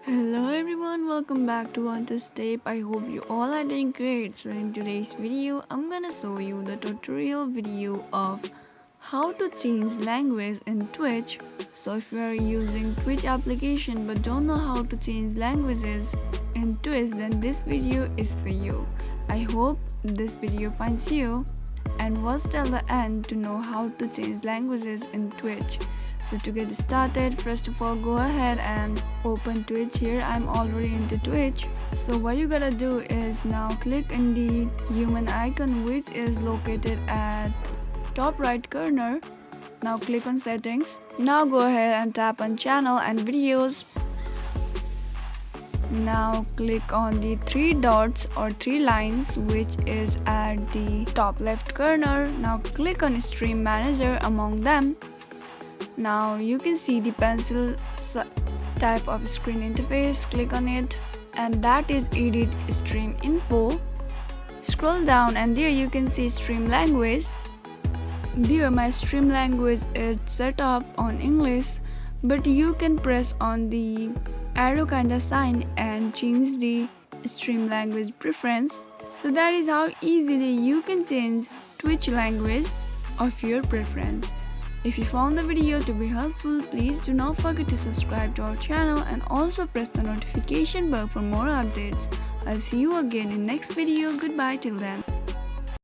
Hello everyone, welcome back to On This Tape. I hope you all are doing great. So in today's video, I'm gonna show you the tutorial video of how to change language in Twitch. So if you are using Twitch application but don't know how to change languages in Twitch, then this video is for you. I hope this video finds you and watch till the end to know how to change languages in Twitch. So to get started, first of all, go ahead and open Twitch. Here I'm already into Twitch. So what you gotta do is now click in the human icon, which is located at top right corner. Now click on settings. Now go ahead and tap on channel and videos. Now click on the three dots or three lines, which is at the top left corner. Now click on stream manager among them. Now you can see the pencil type of screen interface. Click on it and that is edit stream info. Scroll down and there you can see stream language. There my stream language is set up on English, but you can press on the arrow kind of sign and change the stream language preference. So that is how easily you can change Twitch language of your preference. If you found the video to be helpful, please do not forget to subscribe to our channel and also press the notification bell for more updates. I'll see you again in next video. Goodbye till then.